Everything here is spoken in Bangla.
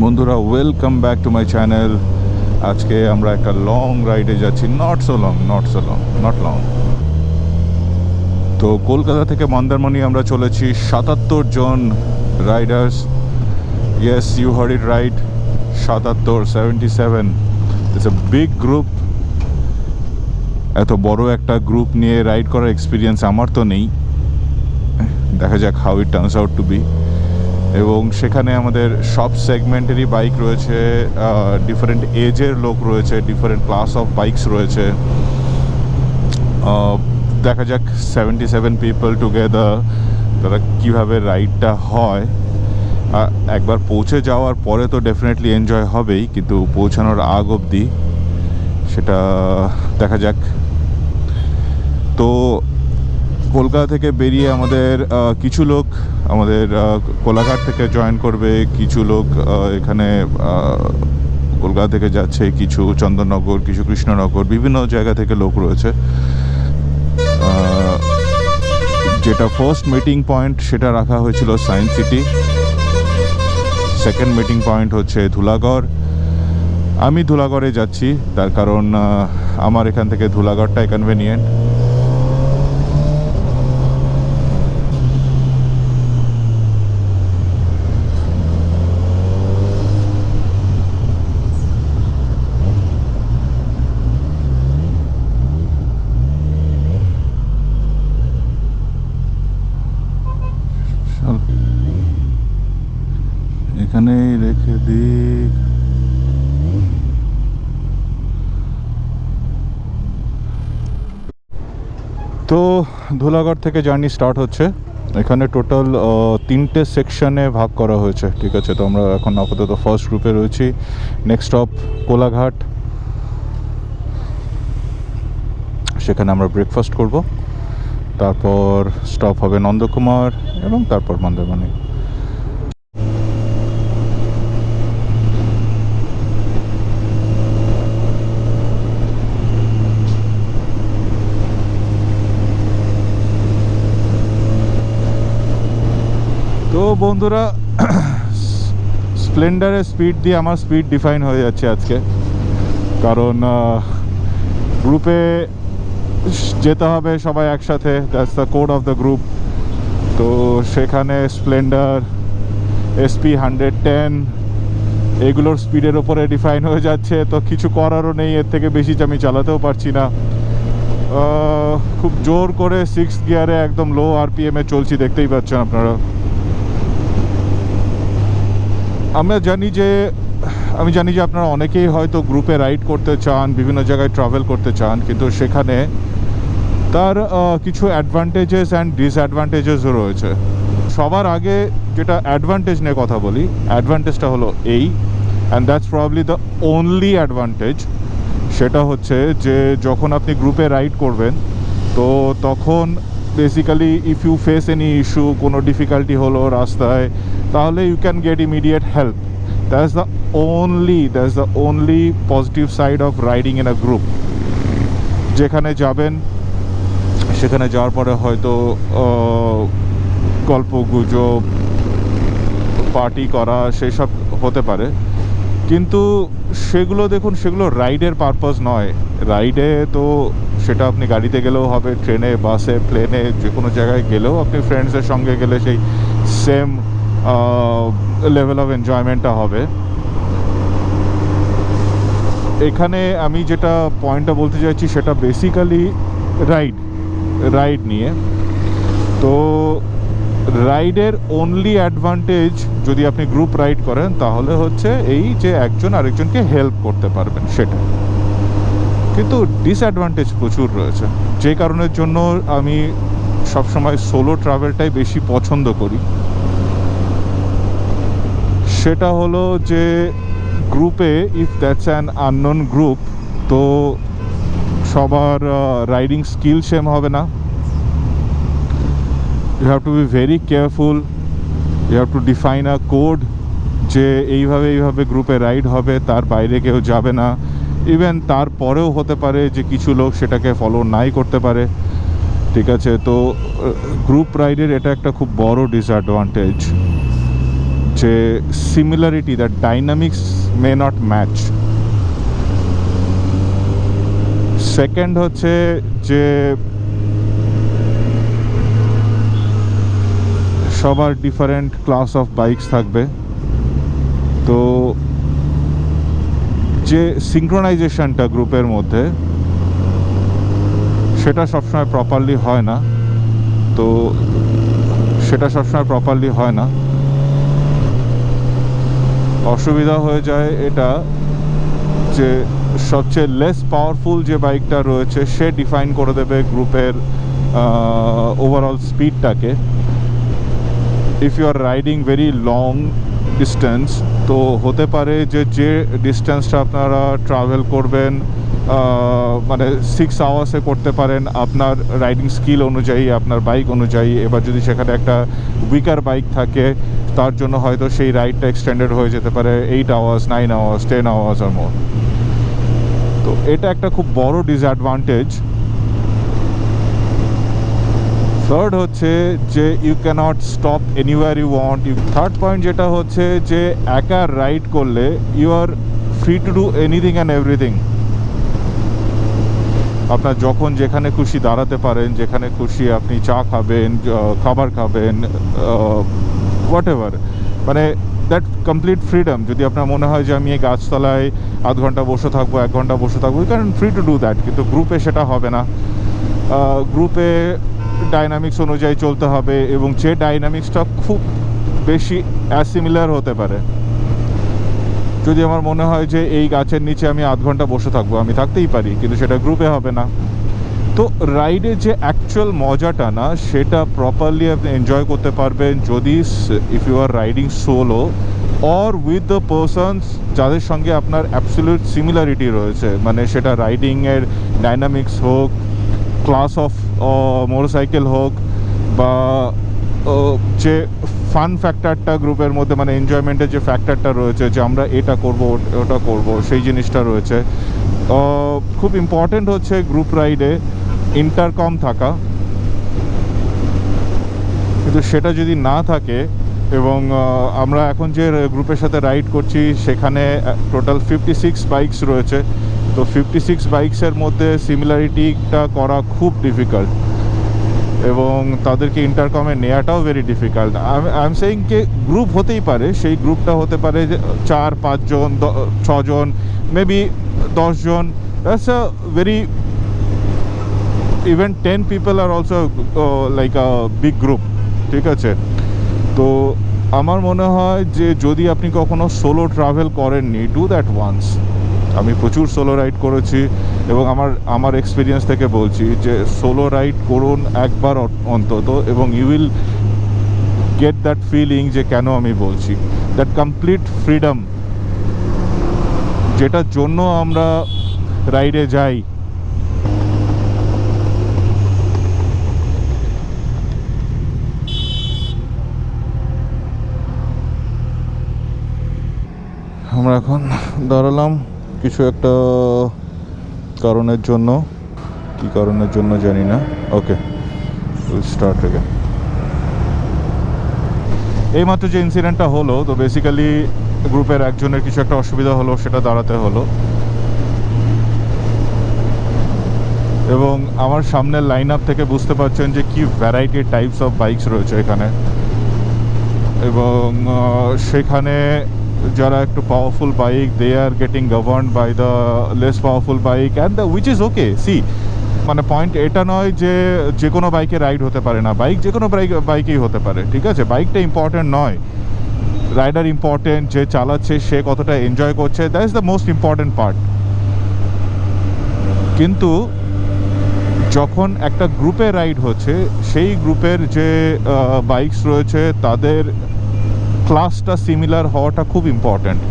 বন্ধুরা welcome back to my channel. আজকে আমরা একটা লং রাইডে যাচ্ছি, নট লং। তো কলকাতা থেকে মন্দারমণি আমরা চলেছি ৭৭ জন riders. Yes, you heard it right, 77। It's a big group. এত বড় একটা গ্রুপ নিয়ে রাইড করার এক্সপিরিয়েন্স আমার তো নেই। দেখা যাক how it turns out to be. এবং সেখানে আমাদের সব সেগমেন্টেরই বাইক রয়েছে, ডিফারেন্ট এজের লোক রয়েছে, ডিফারেন্ট ক্লাস অফ বাইকস রয়েছে। দেখা যাক 77 পিপল টুগেদার তারা কীভাবে রাইডটা হয়। একবার পৌঁছে যাওয়ার পরে তো ডেফিনেটলি এনজয় হবেই, কিন্তু পৌঁছানোর আগ অবধি সেটা দেখা যাক। তো কলকাতা থেকে বেরিয়ে আমাদের কিছু লোক আমাদের কোলাঘাট থেকে জয়েন করবে, কিছু লোক এখানে কলকাতা থেকে যাচ্ছে, কিছু চন্দননগর, কিছু কৃষ্ণনগর, বিভিন্ন জায়গা থেকে লোক রয়েছে। যেটা ফার্স্ট মিটিং পয়েন্ট সেটা রাখা হয়েছিল science city, second meeting point হচ্ছে ধুলাগড়। আমি ধুলাগড়ে যাচ্ছি, তার কারণ আমার এখান থেকে ধুলাগড়টাই কনভেনিয়েন্ট। এখানেই রেখে দিক। তো ধুলাগড় থেকে জার্নি স্টার্ট হচ্ছে। এখানে টোটাল 3টে সেকশনে ভাগ করা হয়েছে, ঠিক আছে। তো আমরা এখন আপাতত ফার্স্ট গ্রুপে রয়েছি। নেক্সট স্টপ কোলাঘাট, সেখানে আমরা ব্রেকফাস্ট করব। তারপর স্টপ হবে নন্দকুমার এবং তারপর মন্দারমণি। তো বন্ধুরা, স্প্লেন্ডারের স্পিড দিয়ে আমার স্পিড ডিফাইন হয়ে যাচ্ছে আজকে, কারণ গ্রুপে যেতে হবে সবাই একসাথে, that's the code of the group. তো সেখানে স্প্লেন্ডার, এসপি 110 এগুলোর স্পিডের ওপরে ডিফাইন হয়ে যাচ্ছে। তো কিছু করারও নেই, এর থেকে বেশি আমি চালাতেও পারছি না। খুব জোর করে 6th গিয়ারে একদম লো আরপিএমে চলছি, দেখতেই পাচ্ছেন আপনারা। আমি জানি যে আপনারা অনেকেই হয়তো গ্রুপে রাইড করতে চান, বিভিন্ন জায়গায় ট্রাভেল করতে চান, কিন্তু সেখানে তার কিছু অ্যাডভান্টেজেস অ্যান্ড ডিসঅ্যাডভান্টেজেসও রয়েছে। সবার আগে যেটা অ্যাডভান্টেজ নিয়ে কথা বলি, অ্যাডভান্টেজটা হলো এই, and that's probably the only advantage. সেটা হচ্ছে যে যখন আপনি গ্রুপে রাইড করবেন, তো তখন basically if you face any issue, কোনো ডিফিকাল্টি হলো রাস্তায়, তাহলে you can get immediate help. That's the only positive side of riding in a group. যেখানে যাবেন, সেখানে যাওয়ার পরে হয়তো গল্প গুজব, পার্টি করা, সেসব হতে পারে, কিন্তু সেগুলো দেখুন, সেগুলো রাইডের পারপাস নয়। রাইডে তো সেটা আপনি গাড়িতে গেলেও হবে, ট্রেনে, বাসে, প্লেনে, যে কোনো জায়গায় গেলেও আপনি ফ্রেন্ডসের সঙ্গে গেলে সেই সেম লেভেল অফ এনজয়মেন্টটা হবে। এখানে আমি যেটা পয়েন্টটা বলতে চাইছি সেটা বেসিক্যালি রাইড নিয়ে। তো রাইডের অনলি অ্যাডভান্টেজ যদি আপনি গ্রুপ রাইড করেন, তাহলে হচ্ছে এই যে একজন আরেকজনকে হেল্প করতে পারবেন, সেটা। কিন্তু ডিসঅ্যাডভান্টেজ প্রচুর রয়েছে, যে কারণের জন্য আমি সবসময় সোলো ট্রাভেলটাই বেশি পছন্দ করি। সেটা হলো যে গ্রুপে, if that's an unknown group, তো সবার রাইডিং স্কিল সেম হবে না। You have to be very careful. You have to define a code যে এইভাবে গ্রুপে রাইড হবে, তার বাইরে কেউ যাবে না। ইভেন তারপরেও হতে পারে যে কিছু লোক সেটাকে ফলো নাই করতে পারে, ঠিক আছে। তো গ্রুপ রাইডের এটা একটা খুব বড় ডিসঅ্যাডভান্টেজ। যে similarity, that dynamics may not match. Second হচ্ছে যে সবার ডিফারেন্ট ক্লাস অফ বাইকস থাকবে, তো যে সিঙ্ক্রোনাইজেশনটা গ্রুপের মধ্যে সেটা সবসময় প্রপারলি হয় না। তো সেটা সবসময় প্রপারলি হয় না, অসুবিধা হয়ে যায় এটা যে সবচেয়ে লেস পাওয়ারফুল যে বাইকটা রয়েছে সে ডিফাইন করে দেবে গ্রুপের ওভারঅল স্পিডটাকে। If you are riding very long distance, তো হতে পারে যে যে ডিস্টেন্সটা আপনারা ট্রাভেল করবেন মানে 6 আওয়ার্সে করতে পারেন আপনার রাইডিং স্কিল অনুযায়ী, আপনার বাইক অনুযায়ী। এবার যদি সেখানে একটা উইকার বাইক থাকে তার জন্য হয়তো সেই রাইডটা এক্সটেন্ডেড হয়ে যেতে পারে 8 hours, 9 hours, 10 hours or more. তো এটা একটা খুব বড় ডিসঅ্যাডভান্টেজ। থার্ড হচ্ছে যে you can't stop anywhere you want. Third point যেটা হচ্ছে যে একা রাইড করলে you are free to do anything and everything. আপনার যখন যেখানে খুশি দাঁড়াতে পারেন, যেখানে খুশি আপনি চা খাবেন, খাবার খাবেন, হোয়াট এভার, মানে দ্যাট কমপ্লিট ফ্রিডম। যদি আপনার মনে হয় যে আমি এই গাছতলায় আধ ঘন্টা বসে থাকবো, 1 ঘন্টা বসে থাকবো, you can free to do that. কিন্তু গ্রুপে সেটা হবে না। গ্রুপে ডাইনামিক্স অনুযায়ী চলতে হবে, এবং যে ডাইনামিক্সটা খুব বেশি অ্যাসিমিলার হতে পারে। যদি আমার মনে হয় যে এই গাছের নিচে আমি আধ ঘন্টা বসে থাকবো, আমি থাকতেই পারি, কিন্তু সেটা গ্রুপে হবে না। তো রাইডের যে অ্যাকচুয়াল মজাটা না, সেটা প্রপারলি আপনি এনজয় করতে পারবেন যদি if you are riding solo or with the persons যাদের সঙ্গে আপনার অ্যাবসলিউট সিমিলারিটি রয়েছে। মানে সেটা রাইডিংয়ের ডাইনামিক্স হোক, ক্লাস অফ মোটরসাইকেল হোক, বা যে ফান ফ্যাক্টরটা গ্রুপের মধ্যে, মানে এনজয়মেন্টের যে ফ্যাক্টরটা রয়েছে, যে আমরা এটা করব ওটা করব, সেই জিনিসটা রয়েছে। খুব ইম্পর্টেন্ট হচ্ছে গ্রুপ রাইডে ইন্টারকম থাকা। কিন্তু সেটা যদি না থাকে, এবং আমরা এখন যে গ্রুপের সাথে রাইড করছি সেখানে টোটাল 56 বাইকস রয়েছে। তো 56 বাইকসের মধ্যে সিমিলারিটিটা করা খুব ডিফিকাল্ট, এবং তাদেরকে ইন্টারকমে নেওয়াটাও very difficult. I am saying যে গ্রুপ হতেই পারে, সেই গ্রুপটা হতে পারে 4-5 জন, 6 জন, মেবি 10 জন। That's a very, even 10 people are also like a big group, ঠিক আছে? তো আমার মনে হয় যে যদি আপনি কখনো সোলো ট্রাভেল করেননি, ডু দ্যাট ওয়ান্স। আমি প্রচুর সোলো রাইড করেছি, এবং আমার এক্সপিরিয়েন্স থেকে বলছি যে সোলো রাইড করুন একবার অন্তত, এবং you will get that feeling যে কেন আমি বলছি, দ্যাট কমপ্লিট ফ্রিডম যেটার জন্য আমরা রাইডে যাই। আমরা এখন দাঁড়ালাম কিছু একটা কারণের জন্য, কি কারণের জন্য জানি না। ওকে, স্টার্ট থেকে এইমাত্র যে ইনসিডেন্টটা হলো, তো বেসিক্যালি গ্রুপের একজনের কিছু একটা অসুবিধা হলো, সেটা দাঁড়াতে হলো। এবং আমার সামনের লাইন আপ থেকে বুঝতে পারছেন যে কি ভ্যারাইটি টাইপস অফ বাইকস রয়েছে এখানে। এবং সেখানে যারা একটু powerful bike, they are getting governed by the less powerful bike, and the which is okay. See, মানে পয়েন্ট এটা নয় যে যে কোনো বাইকে রাইড হতে পারে না, বাইক যে কোনো বাইকেই হতে পারে, ঠিক আছে? বাইকটা ইম্পর্টেন্ট নয়, রাইডার ইম্পর্টেন্ট, যে চালাচ্ছে সে কতটা এনজয় করছে, that is the most important part. কিন্তু যখন একটা গ্রুপে রাইড হচ্ছে, সেই গ্রুপের যে বাইকস রয়েছে তাদের ক্লাসটা সিমিলার হওয়াটা খুব ইম্পর্ট্যান্ট।